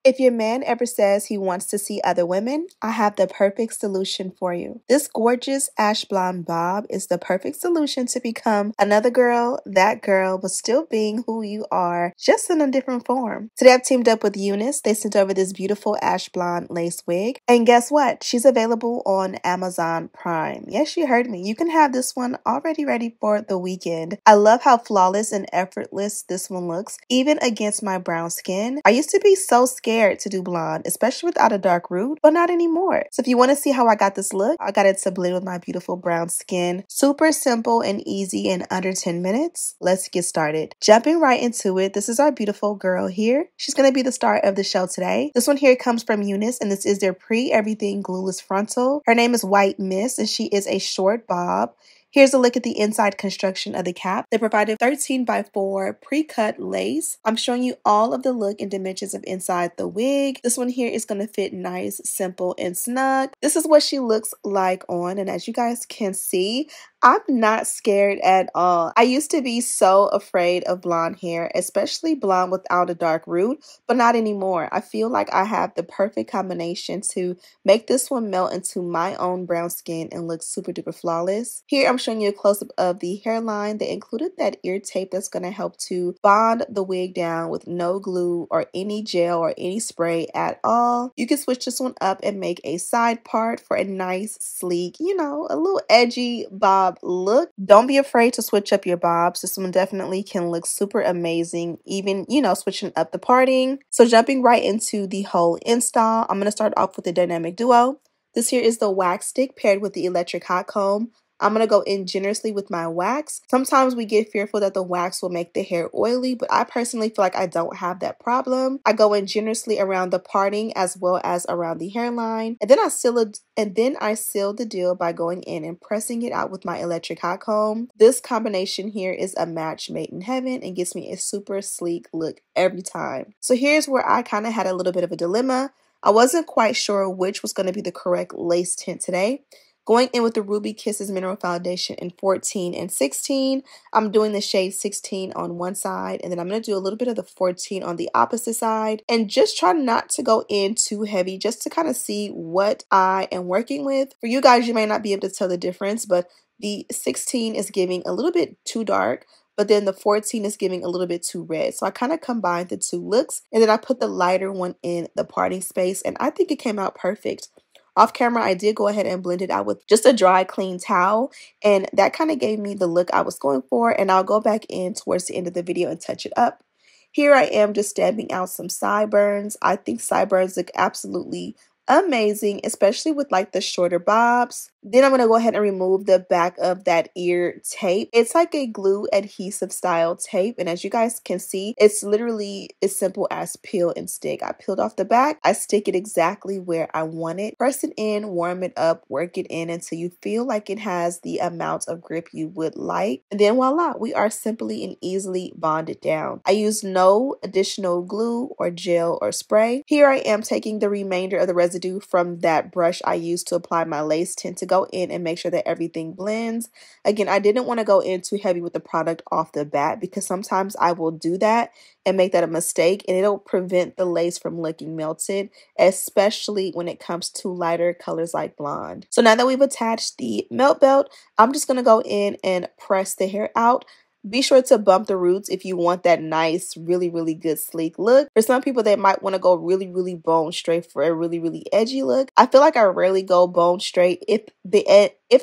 If your man ever says he wants to see other women, I have the perfect solution for you. This gorgeous ash blonde bob is the perfect solution to become another girl, that girl, but still being who you are, just in a different form. Today I've teamed up with UNICE. They sent over this beautiful ash blonde lace wig. And guess what? She's available on Amazon Prime. Yes, you heard me. You can have this one already ready for the weekend. I love how flawless and effortless this one looks, even against my brown skin. I used to be so scared to do blonde, especially without a dark root, but not anymore. So if you want to see how I got this look, I got it to blend with my beautiful brown skin. Super simple and easy in under 10 minutes. Let's get started. Jumping right into it, this is our beautiful girl here. She's going to be the star of the show today. This one here comes from UNICE, and this is their pre-everything glueless frontal. Her name is White Miss, and she is a short bob. Here's a look at the inside construction of the cap. They provided 13x4 pre-cut lace. I'm showing you all of the look and dimensions of inside the wig. This one here is going to fit nice, simple, and snug. This is what she looks like on, and as you guys can see, I'm not scared at all. I used to be so afraid of blonde hair, especially blonde without a dark root, but not anymore. I feel like I have the perfect combination to make this one melt into my own brown skin and look super duper flawless. Here I'm showing you a close-up of the hairline. They included that ear tape that's going to help to bond the wig down with no glue or any gel or any spray at all. You can switch this one up and make a side part for a nice, sleek, you know, a little edgy bob look. Don't be afraid to switch up your bobs. This one definitely can look super amazing, even, you know, switching up the parting. So jumping right into the whole install, I'm going to start off with the dynamic duo. This here is the wax stick paired with the electric hot comb. I'm going to go in generously with my wax. Sometimes we get fearful that the wax will make the hair oily, but I personally feel like I don't have that problem. I go in generously around the parting as well as around the hairline, and then I seal the deal by going in and pressing it out with my electric hot comb. This combination here is a match made in heaven and gives me a super sleek look every time. So here's where I kind of had a little bit of a dilemma. I wasn't quite sure which was going to be the correct lace tint today. Going in with the Ruby Kisses Mineral Foundation in 14 and 16. I'm doing the shade 16 on one side, and then I'm going to do a little bit of the 14 on the opposite side. And just try not to go in too heavy, just to kind of see what I am working with. For you guys, you may not be able to tell the difference, but the 16 is giving a little bit too dark, but then the 14 is giving a little bit too red. So I kind of combined the two looks, and then I put the lighter one in the parting space, and I think it came out perfect. Off camera, I did go ahead and blend it out with just a dry, clean towel, and that kind of gave me the look I was going for, and I'll go back in towards the end of the video and touch it up. Here I am just stabbing out some sideburns. I think sideburns look absolutely amazing, especially with like the shorter bobs. Then I'm going to go ahead and remove the back of that ear tape. It's like a glue adhesive style tape, and as you guys can see, it's literally as simple as peel and stick. I peeled off the back, I stick it exactly where I want it, press it in, warm it up, work it in until you feel like it has the amount of grip you would like, and then voila, we are simply and easily bonded down. I used no additional glue or gel or spray. Here I am taking the remainder of the residue from that brush I used to apply my lace tint to go in and make sure that everything blends. Again, I didn't want to go in too heavy with the product off the bat because sometimes I will do that and make that a mistake, and it'll prevent the lace from looking melted, especially when it comes to lighter colors like blonde. So now that we've attached the melt belt, I'm just going to go in and press the hair out. Be sure to bump the roots if you want that nice, really, really good sleek look. For some people, they might want to go really, really bone straight for a really, really edgy look. I feel like I rarely go bone straight. If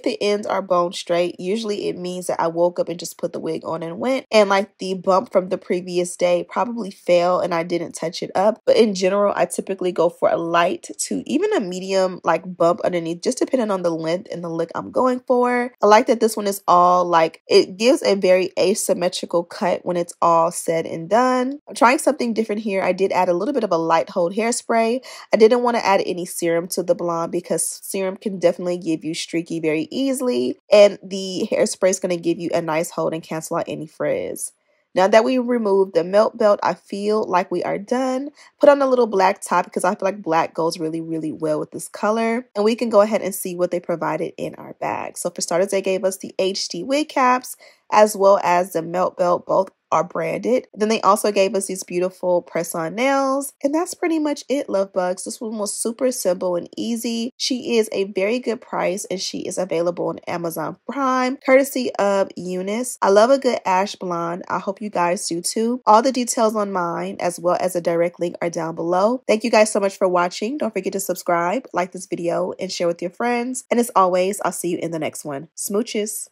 the ends are bone straight, usually it means that I woke up and just put the wig on and went. And like the bump from the previous day probably fell and I didn't touch it up. But in general, I typically go for a light to even a medium like bump underneath, just depending on the length and the look I'm going for. I like that this one is all like, it gives a very asymmetrical cut when it's all said and done. I'm trying something different here. I did add a little bit of a light hold hairspray. I didn't want to add any serum to the blonde because serum can definitely give you streaky very easily, and the hairspray is going to give you a nice hold and cancel out any frizz. Now that we removed the melt belt, I feel like we are done. Put on a little black top because I feel like black goes really, really well with this color. And we can go ahead and see what they provided in our bag. So for starters, they gave us the HD wig caps as well as the melt belt, both are branded. Then they also gave us these beautiful press-on nails, and that's pretty much it, love bugs. This one was super simple and easy. She is a very good price, and she is available on Amazon Prime, courtesy of UNICE. I love a good ash blonde. I hope you guys do too. All the details on mine, as well as a direct link, are down below. Thank you guys so much for watching. Don't forget to subscribe, like this video, and share with your friends. And as always, I'll see you in the next one. Smooches.